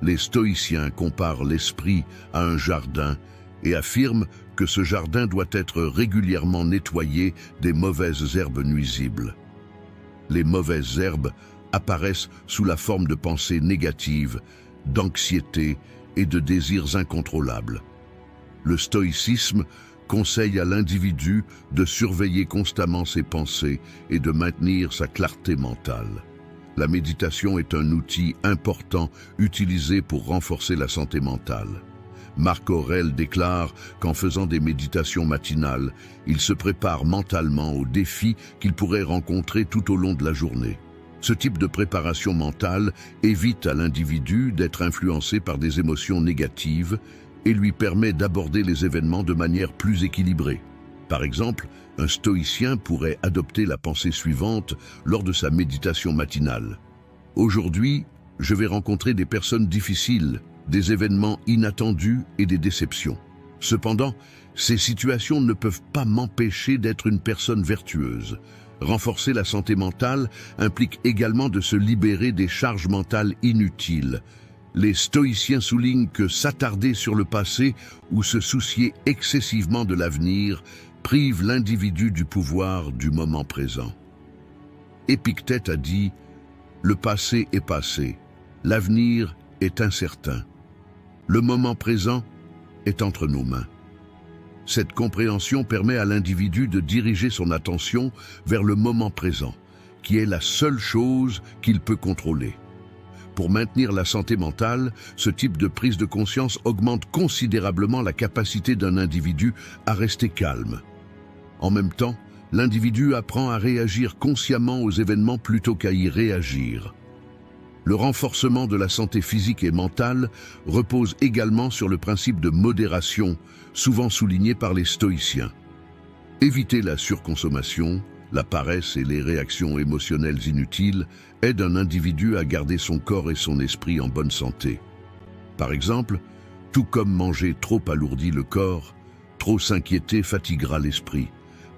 Les stoïciens comparent l'esprit à un jardin et affirment que ce jardin doit être régulièrement nettoyé des mauvaises herbes nuisibles. Les mauvaises herbes apparaissent sous la forme de pensées négatives, d'anxiété et de désirs incontrôlables. Le stoïcisme conseille à l'individu de surveiller constamment ses pensées et de maintenir sa clarté mentale. La méditation est un outil important utilisé pour renforcer la santé mentale. Marc Aurèle déclare qu'en faisant des méditations matinales, il se prépare mentalement aux défis qu'il pourrait rencontrer tout au long de la journée. Ce type de préparation mentale évite à l'individu d'être influencé par des émotions négatives et lui permet d'aborder les événements de manière plus équilibrée. Par exemple, un stoïcien pourrait adopter la pensée suivante lors de sa méditation matinale. Aujourd'hui, je vais rencontrer des personnes difficiles, des événements inattendus et des déceptions. Cependant, ces situations ne peuvent pas m'empêcher d'être une personne vertueuse. Renforcer la santé mentale implique également de se libérer des charges mentales inutiles. Les stoïciens soulignent que s'attarder sur le passé ou se soucier excessivement de l'avenir prive l'individu du pouvoir du moment présent. Épictète a dit « Le passé est passé, l'avenir est incertain. Le moment présent est entre nos mains. » Cette compréhension permet à l'individu de diriger son attention vers le moment présent, qui est la seule chose qu'il peut contrôler. Pour maintenir la santé mentale, ce type de prise de conscience augmente considérablement la capacité d'un individu à rester calme. En même temps, l'individu apprend à réagir consciemment aux événements plutôt qu'à y réagir. Le renforcement de la santé physique et mentale repose également sur le principe de modération, souvent souligné par les stoïciens. Éviter la surconsommation, la paresse et les réactions émotionnelles inutiles aident un individu à garder son corps et son esprit en bonne santé. Par exemple, tout comme manger trop alourdit le corps, trop s'inquiéter fatiguera l'esprit.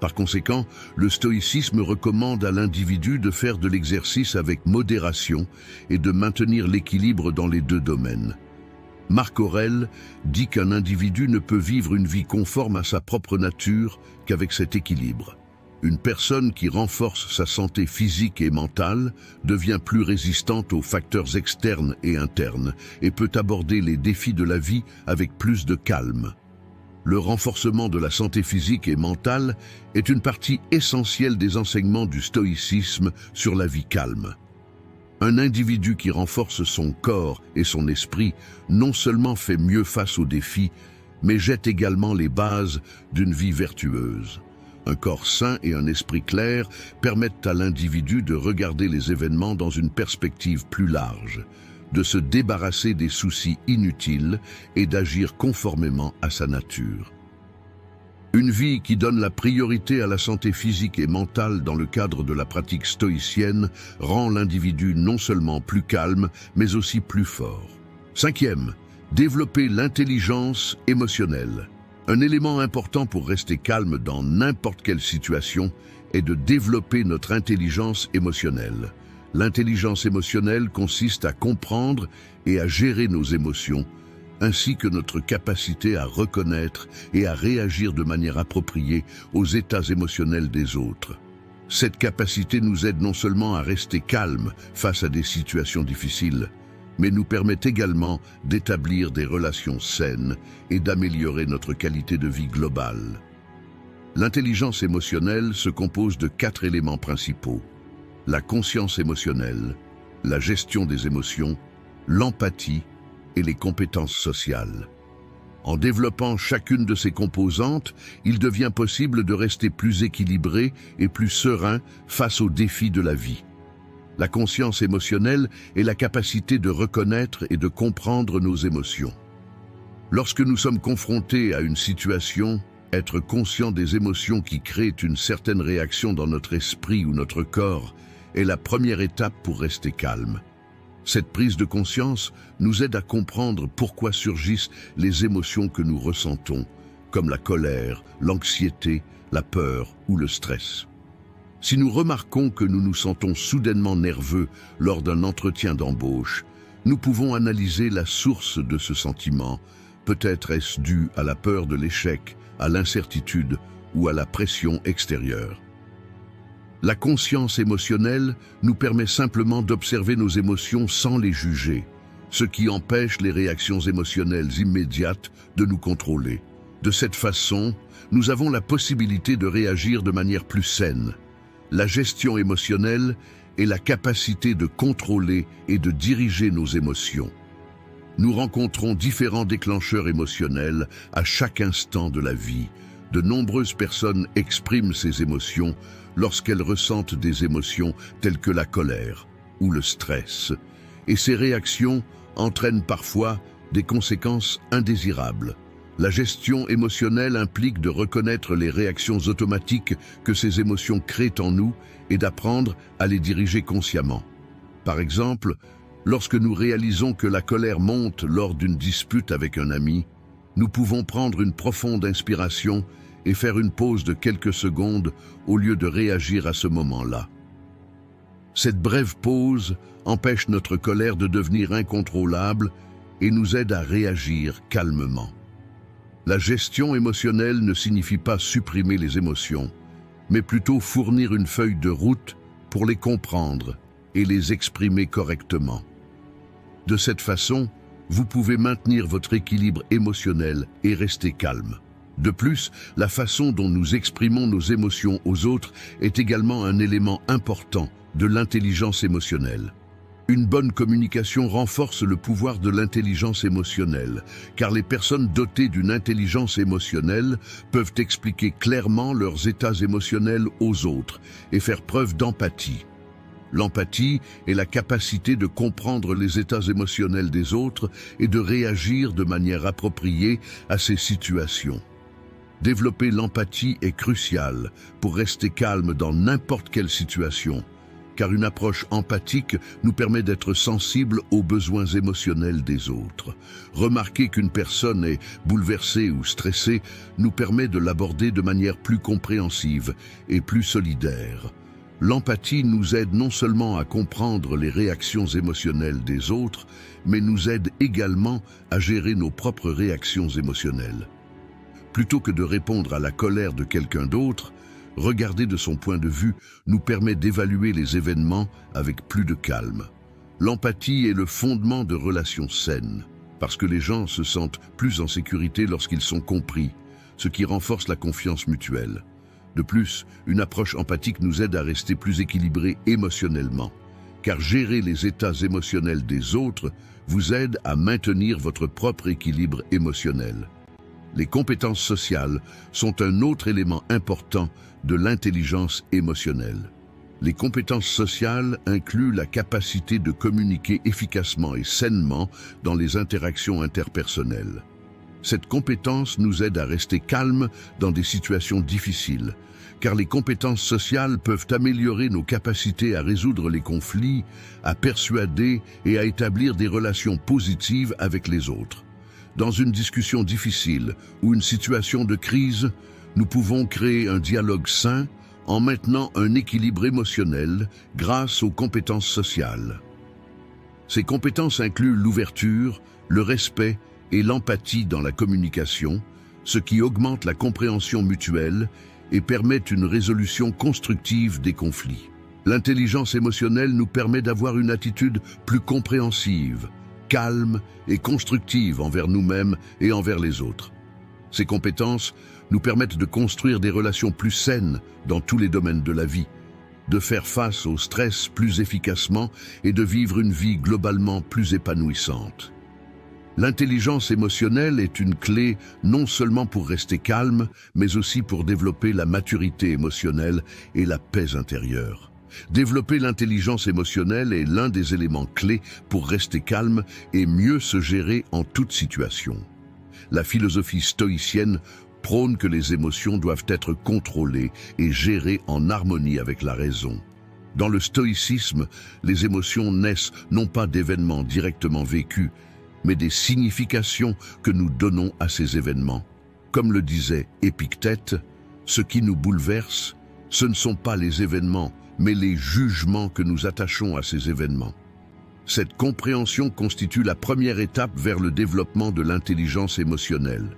Par conséquent, le stoïcisme recommande à l'individu de faire de l'exercice avec modération et de maintenir l'équilibre dans les deux domaines. Marc Aurèle dit qu'un individu ne peut vivre une vie conforme à sa propre nature qu'avec cet équilibre. Une personne qui renforce sa santé physique et mentale devient plus résistante aux facteurs externes et internes et peut aborder les défis de la vie avec plus de calme. Le renforcement de la santé physique et mentale est une partie essentielle des enseignements du stoïcisme sur la vie calme. Un individu qui renforce son corps et son esprit non seulement fait mieux face aux défis, mais jette également les bases d'une vie vertueuse. Un corps sain et un esprit clair permettent à l'individu de regarder les événements dans une perspective plus large, de se débarrasser des soucis inutiles et d'agir conformément à sa nature. Une vie qui donne la priorité à la santé physique et mentale dans le cadre de la pratique stoïcienne rend l'individu non seulement plus calme, mais aussi plus fort. Cinquième, développer l'intelligence émotionnelle. Un élément important pour rester calme dans n'importe quelle situation est de développer notre intelligence émotionnelle. L'intelligence émotionnelle consiste à comprendre et à gérer nos émotions, ainsi que notre capacité à reconnaître et à réagir de manière appropriée aux états émotionnels des autres. Cette capacité nous aide non seulement à rester calmes face à des situations difficiles, mais nous permet également d'établir des relations saines et d'améliorer notre qualité de vie globale. L'intelligence émotionnelle se compose de 4 éléments principaux: la conscience émotionnelle, la gestion des émotions, l'empathie et les compétences sociales. En développant chacune de ces composantes, il devient possible de rester plus équilibré et plus serein face aux défis de la vie. La conscience émotionnelle est la capacité de reconnaître et de comprendre nos émotions. Lorsque nous sommes confrontés à une situation, être conscient des émotions qui créent une certaine réaction dans notre esprit ou notre corps est la première étape pour rester calme. Cette prise de conscience nous aide à comprendre pourquoi surgissent les émotions que nous ressentons, comme la colère, l'anxiété, la peur ou le stress. Si nous remarquons que nous nous sentons soudainement nerveux lors d'un entretien d'embauche, nous pouvons analyser la source de ce sentiment. Peut-être est-ce dû à la peur de l'échec, à l'incertitude ou à la pression extérieure. La conscience émotionnelle nous permet simplement d'observer nos émotions sans les juger, ce qui empêche les réactions émotionnelles immédiates de nous contrôler. De cette façon, nous avons la possibilité de réagir de manière plus saine. La gestion émotionnelle est la capacité de contrôler et de diriger nos émotions. Nous rencontrons différents déclencheurs émotionnels à chaque instant de la vie. De nombreuses personnes expriment ces émotions lorsqu'elles ressentent des émotions telles que la colère ou le stress, et ces réactions entraînent parfois des conséquences indésirables. La gestion émotionnelle implique de reconnaître les réactions automatiques que ces émotions créent en nous et d'apprendre à les diriger consciemment. Par exemple, lorsque nous réalisons que la colère monte lors d'une dispute avec un ami, nous pouvons prendre une profonde inspiration et faire une pause de quelques secondes au lieu de réagir à ce moment-là. Cette brève pause empêche notre colère de devenir incontrôlable et nous aide à réagir calmement. La gestion émotionnelle ne signifie pas supprimer les émotions, mais plutôt fournir une feuille de route pour les comprendre et les exprimer correctement. De cette façon, vous pouvez maintenir votre équilibre émotionnel et rester calme. De plus, la façon dont nous exprimons nos émotions aux autres est également un élément important de l'intelligence émotionnelle. Une bonne communication renforce le pouvoir de l'intelligence émotionnelle, car les personnes dotées d'une intelligence émotionnelle peuvent expliquer clairement leurs états émotionnels aux autres et faire preuve d'empathie. L'empathie est la capacité de comprendre les états émotionnels des autres et de réagir de manière appropriée à ces situations. Développer l'empathie est crucial pour rester calme dans n'importe quelle situation, car une approche empathique nous permet d'être sensibles aux besoins émotionnels des autres. Remarquer qu'une personne est bouleversée ou stressée nous permet de l'aborder de manière plus compréhensive et plus solidaire. L'empathie nous aide non seulement à comprendre les réactions émotionnelles des autres, mais nous aide également à gérer nos propres réactions émotionnelles. Plutôt que de répondre à la colère de quelqu'un d'autre, regarder de son point de vue nous permet d'évaluer les événements avec plus de calme. L'empathie est le fondement de relations saines, parce que les gens se sentent plus en sécurité lorsqu'ils sont compris, ce qui renforce la confiance mutuelle. De plus, une approche empathique nous aide à rester plus équilibrés émotionnellement, car gérer les états émotionnels des autres vous aide à maintenir votre propre équilibre émotionnel. Les compétences sociales sont un autre élément important de l'intelligence émotionnelle. Les compétences sociales incluent la capacité de communiquer efficacement et sainement dans les interactions interpersonnelles. Cette compétence nous aide à rester calmes dans des situations difficiles, car les compétences sociales peuvent améliorer nos capacités à résoudre les conflits, à persuader et à établir des relations positives avec les autres. Dans une discussion difficile ou une situation de crise, nous pouvons créer un dialogue sain en maintenant un équilibre émotionnel grâce aux compétences sociales. Ces compétences incluent l'ouverture, le respect et l'empathie dans la communication, ce qui augmente la compréhension mutuelle et permet une résolution constructive des conflits. L'intelligence émotionnelle nous permet d'avoir une attitude plus compréhensive, calme et constructive envers nous-mêmes et envers les autres. Ces compétences nous permettent de construire des relations plus saines dans tous les domaines de la vie, de faire face au stress plus efficacement et de vivre une vie globalement plus épanouissante. L'intelligence émotionnelle est une clé non seulement pour rester calme, mais aussi pour développer la maturité émotionnelle et la paix intérieure. Développer l'intelligence émotionnelle est l'un des éléments clés pour rester calme et mieux se gérer en toute situation. La philosophie stoïcienne prône que les émotions doivent être contrôlées et gérées en harmonie avec la raison. Dans le stoïcisme, les émotions naissent non pas d'événements directement vécus, mais des significations que nous donnons à ces événements. Comme le disait Épictète, ce qui nous bouleverse, ce ne sont pas les événements, mais les jugements que nous attachons à ces événements. Cette compréhension constitue la première étape vers le développement de l'intelligence émotionnelle.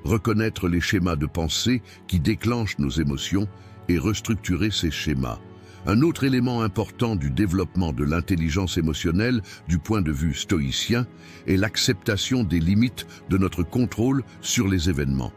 Reconnaître les schémas de pensée qui déclenchent nos émotions et restructurer ces schémas. Un autre élément important du développement de l'intelligence émotionnelle du point de vue stoïcien est l'acceptation des limites de notre contrôle sur les événements.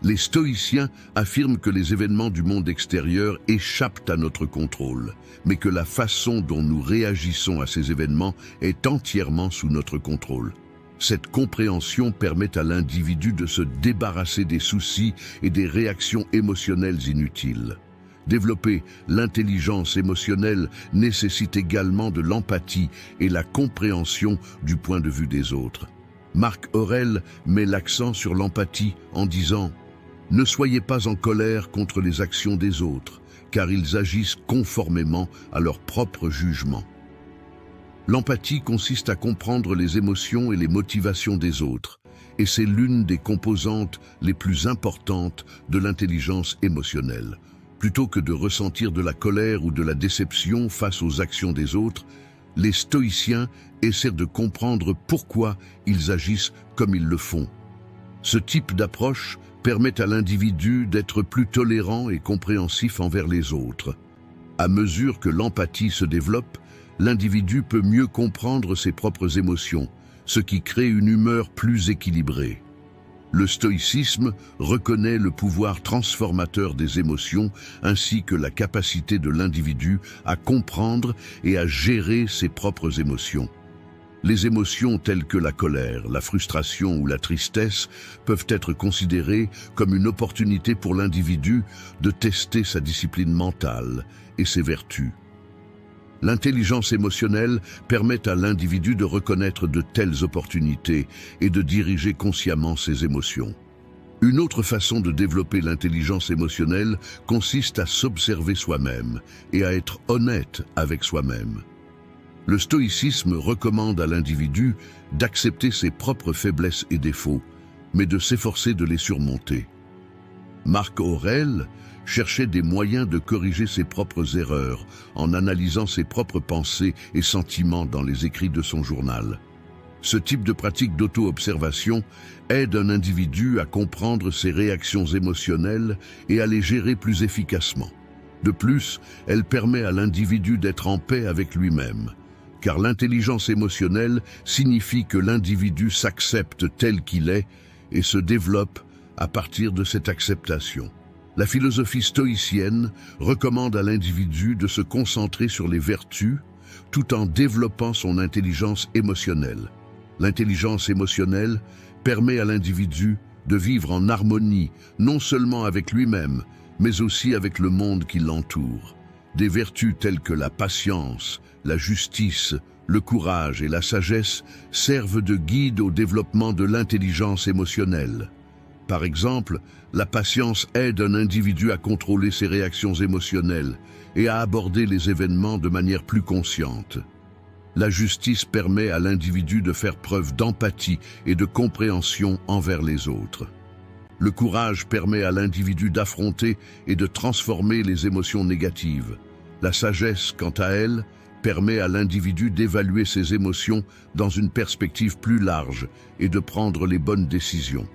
Les stoïciens affirment que les événements du monde extérieur échappent à notre contrôle, mais que la façon dont nous réagissons à ces événements est entièrement sous notre contrôle. Cette compréhension permet à l'individu de se débarrasser des soucis et des réactions émotionnelles inutiles. Développer l'intelligence émotionnelle nécessite également de l'empathie et la compréhension du point de vue des autres. Marc Aurèle met l'accent sur l'empathie en disant « Ne soyez pas en colère contre les actions des autres, car ils agissent conformément à leur propre jugement. » L'empathie consiste à comprendre les émotions et les motivations des autres, et c'est l'une des composantes les plus importantes de l'intelligence émotionnelle. Plutôt que de ressentir de la colère ou de la déception face aux actions des autres, les stoïciens essaient de comprendre pourquoi ils agissent comme ils le font. Ce type d'approche permet à l'individu d'être plus tolérant et compréhensif envers les autres. À mesure que l'empathie se développe, l'individu peut mieux comprendre ses propres émotions, ce qui crée une humeur plus équilibrée. Le stoïcisme reconnaît le pouvoir transformateur des émotions ainsi que la capacité de l'individu à comprendre et à gérer ses propres émotions. Les émotions telles que la colère, la frustration ou la tristesse peuvent être considérées comme une opportunité pour l'individu de tester sa discipline mentale et ses vertus. L'intelligence émotionnelle permet à l'individu de reconnaître de telles opportunités et de diriger consciemment ses émotions. Une autre façon de développer l'intelligence émotionnelle consiste à s'observer soi-même et à être honnête avec soi-même. Le stoïcisme recommande à l'individu d'accepter ses propres faiblesses et défauts, mais de s'efforcer de les surmonter. Marc Aurèle cherchait des moyens de corriger ses propres erreurs en analysant ses propres pensées et sentiments dans les écrits de son journal. Ce type de pratique d'auto-observation aide un individu à comprendre ses réactions émotionnelles et à les gérer plus efficacement. De plus, elle permet à l'individu d'être en paix avec lui-même, car l'intelligence émotionnelle signifie que l'individu s'accepte tel qu'il est et se développe à partir de cette acceptation. La philosophie stoïcienne recommande à l'individu de se concentrer sur les vertus tout en développant son intelligence émotionnelle. L'intelligence émotionnelle permet à l'individu de vivre en harmonie, non seulement avec lui-même, mais aussi avec le monde qui l'entoure. Des vertus telles que la patience, la justice, le courage et la sagesse servent de guide au développement de l'intelligence émotionnelle. Par exemple, la patience aide un individu à contrôler ses réactions émotionnelles et à aborder les événements de manière plus consciente. La justice permet à l'individu de faire preuve d'empathie et de compréhension envers les autres. Le courage permet à l'individu d'affronter et de transformer les émotions négatives. La sagesse, quant à elle, permet à l'individu d'évaluer ses émotions dans une perspective plus large et de prendre les bonnes décisions.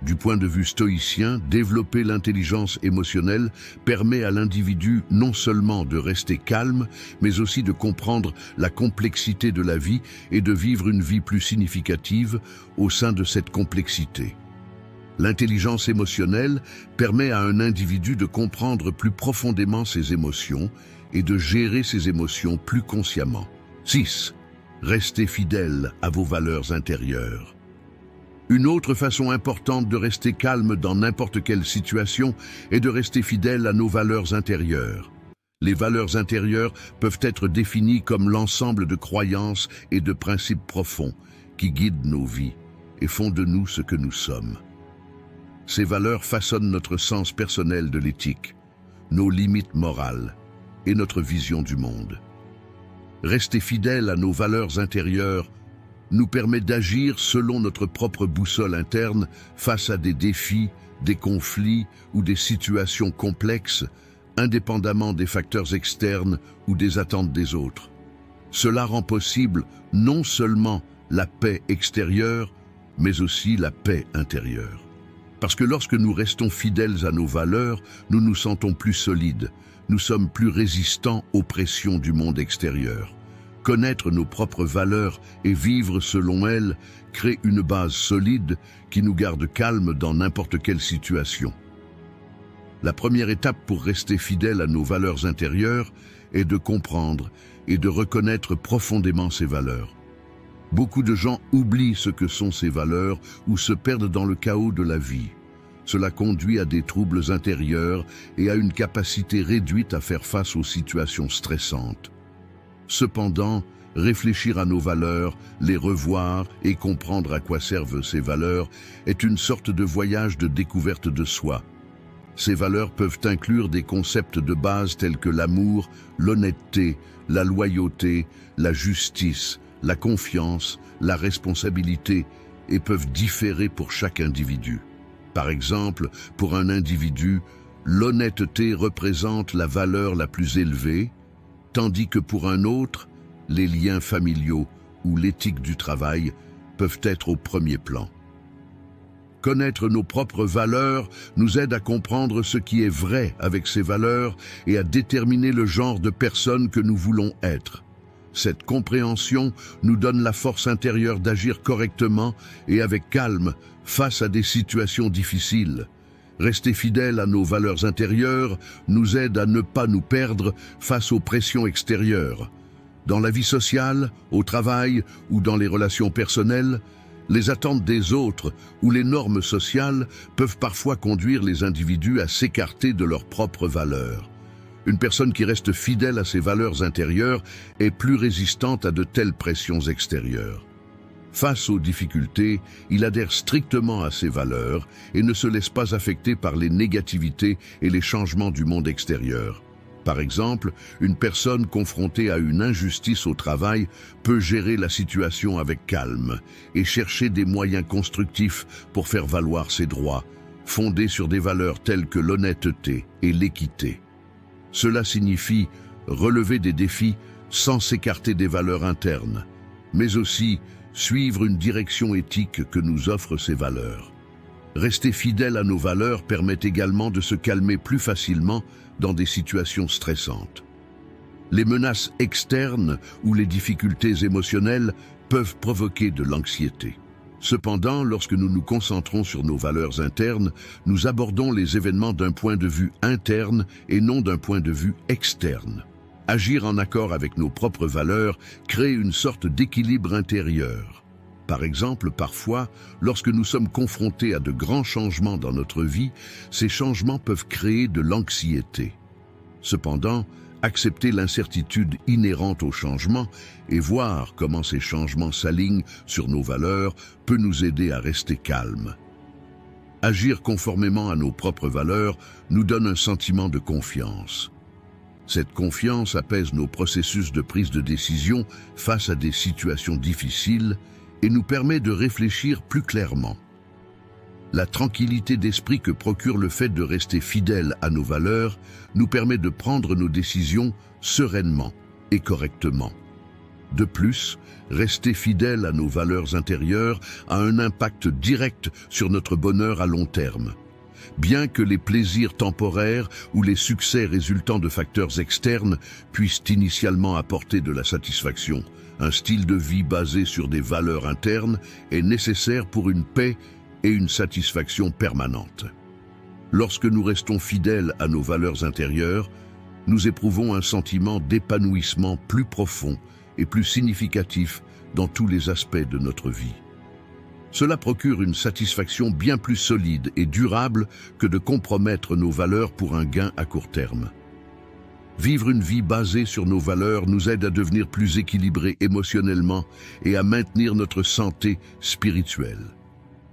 Du point de vue stoïcien, développer l'intelligence émotionnelle permet à l'individu non seulement de rester calme, mais aussi de comprendre la complexité de la vie et de vivre une vie plus significative au sein de cette complexité. L'intelligence émotionnelle permet à un individu de comprendre plus profondément ses émotions et de gérer ses émotions plus consciemment. 6. Restez fidèle à vos valeurs intérieures. Une autre façon importante de rester calme dans n'importe quelle situation est de rester fidèle à nos valeurs intérieures. Les valeurs intérieures peuvent être définies comme l'ensemble de croyances et de principes profonds qui guident nos vies et font de nous ce que nous sommes. Ces valeurs façonnent notre sens personnel de l'éthique, nos limites morales et notre vision du monde. Rester fidèle à nos valeurs intérieures nous permet d'agir selon notre propre boussole interne face à des défis, des conflits ou des situations complexes, indépendamment des facteurs externes ou des attentes des autres. Cela rend possible non seulement la paix extérieure, mais aussi la paix intérieure. Parce que lorsque nous restons fidèles à nos valeurs, nous nous sentons plus solides, nous sommes plus résistants aux pressions du monde extérieur. Connaître nos propres valeurs et vivre selon elles crée une base solide qui nous garde calmes dans n'importe quelle situation. La première étape pour rester fidèle à nos valeurs intérieures est de comprendre et de reconnaître profondément ces valeurs. Beaucoup de gens oublient ce que sont ces valeurs ou se perdent dans le chaos de la vie. Cela conduit à des troubles intérieurs et à une capacité réduite à faire face aux situations stressantes. Cependant, réfléchir à nos valeurs, les revoir et comprendre à quoi servent ces valeurs est une sorte de voyage de découverte de soi. Ces valeurs peuvent inclure des concepts de base tels que l'amour, l'honnêteté, la loyauté, la justice, la confiance, la responsabilité et peuvent différer pour chaque individu. Par exemple, pour un individu, l'honnêteté représente la valeur la plus élevée, tandis que pour un autre, les liens familiaux ou l'éthique du travail peuvent être au premier plan. Connaître nos propres valeurs nous aide à comprendre ce qui est vrai avec ces valeurs et à déterminer le genre de personne que nous voulons être. Cette compréhension nous donne la force intérieure d'agir correctement et avec calme face à des situations difficiles. Rester fidèle à nos valeurs intérieures nous aide à ne pas nous perdre face aux pressions extérieures. Dans la vie sociale, au travail ou dans les relations personnelles, les attentes des autres ou les normes sociales peuvent parfois conduire les individus à s'écarter de leurs propres valeurs. Une personne qui reste fidèle à ses valeurs intérieures est plus résistante à de telles pressions extérieures. Face aux difficultés, il adhère strictement à ses valeurs et ne se laisse pas affecter par les négativités et les changements du monde extérieur. Par exemple, une personne confrontée à une injustice au travail peut gérer la situation avec calme et chercher des moyens constructifs pour faire valoir ses droits, fondés sur des valeurs telles que l'honnêteté et l'équité. Cela signifie relever des défis sans s'écarter des valeurs internes, mais aussi suivre une direction éthique que nous offrent ces valeurs. Rester fidèle à nos valeurs permet également de se calmer plus facilement dans des situations stressantes. Les menaces externes ou les difficultés émotionnelles peuvent provoquer de l'anxiété. Cependant, lorsque nous nous concentrons sur nos valeurs internes, nous abordons les événements d'un point de vue interne et non d'un point de vue externe. Agir en accord avec nos propres valeurs crée une sorte d'équilibre intérieur. Par exemple, parfois, lorsque nous sommes confrontés à de grands changements dans notre vie, ces changements peuvent créer de l'anxiété. Cependant, accepter l'incertitude inhérente au changement et voir comment ces changements s'alignent sur nos valeurs peut nous aider à rester calmes. Agir conformément à nos propres valeurs nous donne un sentiment de confiance. Cette confiance apaise nos processus de prise de décision face à des situations difficiles et nous permet de réfléchir plus clairement. La tranquillité d'esprit que procure le fait de rester fidèle à nos valeurs nous permet de prendre nos décisions sereinement et correctement. De plus, rester fidèle à nos valeurs intérieures a un impact direct sur notre bonheur à long terme. Bien que les plaisirs temporaires ou les succès résultant de facteurs externes puissent initialement apporter de la satisfaction, un style de vie basé sur des valeurs internes est nécessaire pour une paix et une satisfaction permanente. Lorsque nous restons fidèles à nos valeurs intérieures, nous éprouvons un sentiment d'épanouissement plus profond et plus significatif dans tous les aspects de notre vie. Cela procure une satisfaction bien plus solide et durable que de compromettre nos valeurs pour un gain à court terme. Vivre une vie basée sur nos valeurs nous aide à devenir plus équilibrés émotionnellement et à maintenir notre santé spirituelle.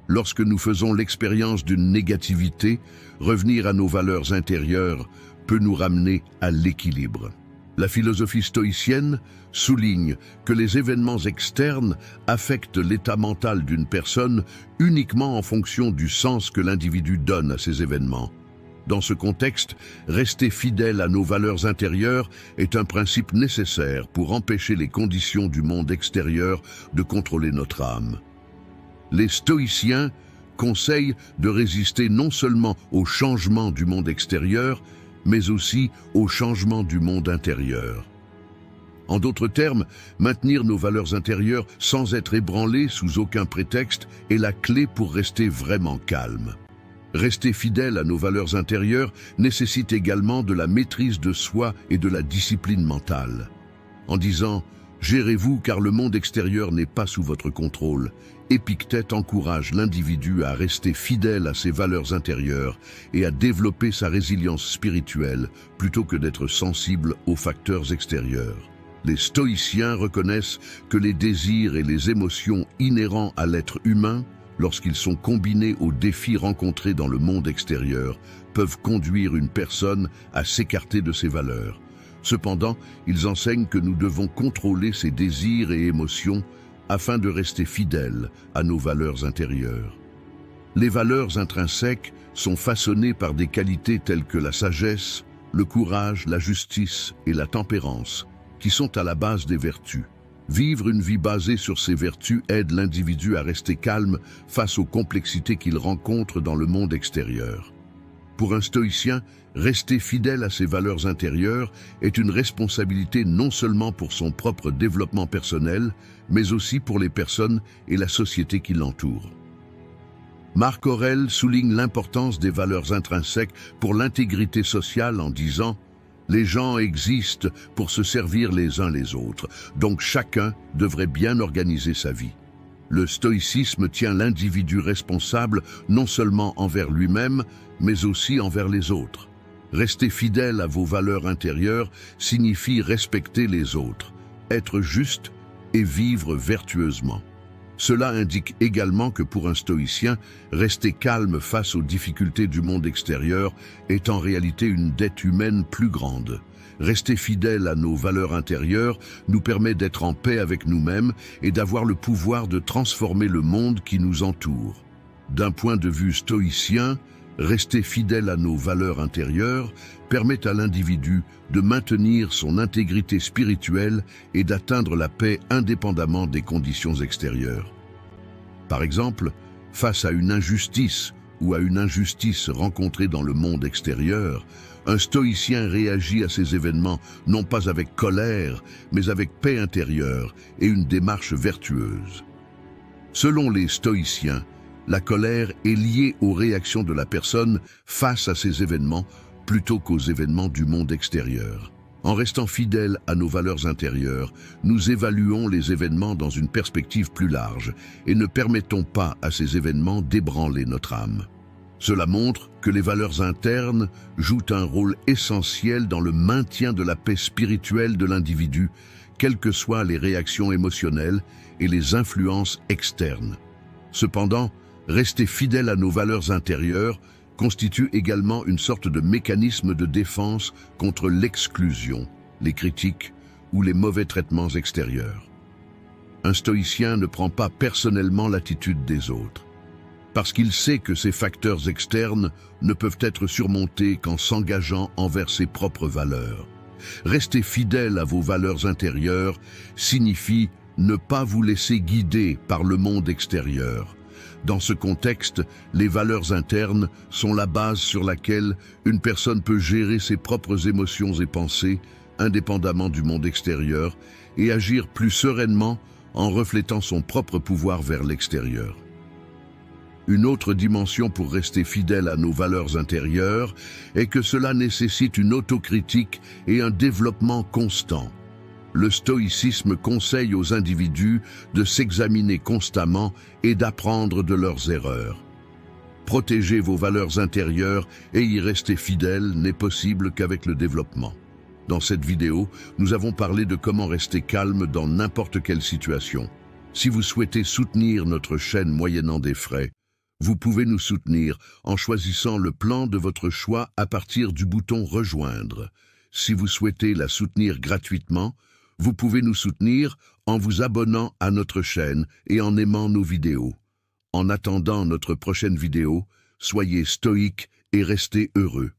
Lorsque nous faisons l'expérience d'une négativité, revenir à nos valeurs intérieures peut nous ramener à l'équilibre. La philosophie stoïcienne souligne que les événements externes affectent l'état mental d'une personne uniquement en fonction du sens que l'individu donne à ces événements. Dans ce contexte, rester fidèle à nos valeurs intérieures est un principe nécessaire pour empêcher les conditions du monde extérieur de contrôler notre âme. Les stoïciens conseillent de résister non seulement au changement du monde extérieur, mais aussi au changement du monde intérieur. En d'autres termes, maintenir nos valeurs intérieures sans être ébranlés sous aucun prétexte est la clé pour rester vraiment calme. Rester fidèle à nos valeurs intérieures nécessite également de la maîtrise de soi et de la discipline mentale. En disant « Gérez-vous car le monde extérieur n'est pas sous votre contrôle », Épictète encourage l'individu à rester fidèle à ses valeurs intérieures et à développer sa résilience spirituelle plutôt que d'être sensible aux facteurs extérieurs. Les stoïciens reconnaissent que les désirs et les émotions inhérents à l'être humain, lorsqu'ils sont combinés aux défis rencontrés dans le monde extérieur, peuvent conduire une personne à s'écarter de ses valeurs. Cependant, ils enseignent que nous devons contrôler ces désirs et émotions afin de rester fidèles à nos valeurs intérieures. Les valeurs intrinsèques sont façonnées par des qualités telles que la sagesse, le courage, la justice et la tempérance, qui sont à la base des vertus. Vivre une vie basée sur ces vertus aide l'individu à rester calme face aux complexités qu'il rencontre dans le monde extérieur. Pour un stoïcien, rester fidèle à ses valeurs intérieures est une responsabilité non seulement pour son propre développement personnel, mais aussi pour les personnes et la société qui l'entourent. Marc Aurèle souligne l'importance des valeurs intrinsèques pour l'intégrité sociale en disant « Les gens existent pour se servir les uns les autres, donc chacun devrait bien organiser sa vie. » Le stoïcisme tient l'individu responsable non seulement envers lui-même, mais aussi envers les autres. Rester fidèle à vos valeurs intérieures signifie respecter les autres, être juste et vivre vertueusement. Cela indique également que pour un stoïcien, rester calme face aux difficultés du monde extérieur est en réalité une dette humaine plus grande. Rester fidèle à nos valeurs intérieures nous permet d'être en paix avec nous-mêmes et d'avoir le pouvoir de transformer le monde qui nous entoure. D'un point de vue stoïcien, rester fidèle à nos valeurs intérieures permet à l'individu de maintenir son intégrité spirituelle et d'atteindre la paix indépendamment des conditions extérieures. Par exemple, face à une injustice ou à une injustice rencontrée dans le monde extérieur, un stoïcien réagit à ces événements non pas avec colère, mais avec paix intérieure et une démarche vertueuse. Selon les stoïciens, la colère est liée aux réactions de la personne face à ces événements plutôt qu'aux événements du monde extérieur. En restant fidèles à nos valeurs intérieures, nous évaluons les événements dans une perspective plus large et ne permettons pas à ces événements d'ébranler notre âme. Cela montre que les valeurs internes jouent un rôle essentiel dans le maintien de la paix spirituelle de l'individu, quelles que soient les réactions émotionnelles et les influences externes. Cependant, rester fidèle à nos valeurs intérieures constitue également une sorte de mécanisme de défense contre l'exclusion, les critiques ou les mauvais traitements extérieurs. Un stoïcien ne prend pas personnellement l'attitude des autres, parce qu'il sait que ces facteurs externes ne peuvent être surmontés qu'en s'engageant envers ses propres valeurs. Rester fidèle à vos valeurs intérieures signifie ne pas vous laisser guider par le monde extérieur. Dans ce contexte, les valeurs internes sont la base sur laquelle une personne peut gérer ses propres émotions et pensées, indépendamment du monde extérieur, et agir plus sereinement en reflétant son propre pouvoir vers l'extérieur. Une autre dimension pour rester fidèle à nos valeurs intérieures est que cela nécessite une autocritique et un développement constant. Le stoïcisme conseille aux individus de s'examiner constamment et d'apprendre de leurs erreurs. Protéger vos valeurs intérieures et y rester fidèle n'est possible qu'avec le développement. Dans cette vidéo, nous avons parlé de comment rester calme dans n'importe quelle situation. Si vous souhaitez soutenir notre chaîne moyennant des frais, vous pouvez nous soutenir en choisissant le plan de votre choix à partir du bouton « Rejoindre ». Si vous souhaitez la soutenir gratuitement, vous pouvez nous soutenir en vous abonnant à notre chaîne et en aimant nos vidéos. En attendant notre prochaine vidéo, soyez stoïques et restez heureux.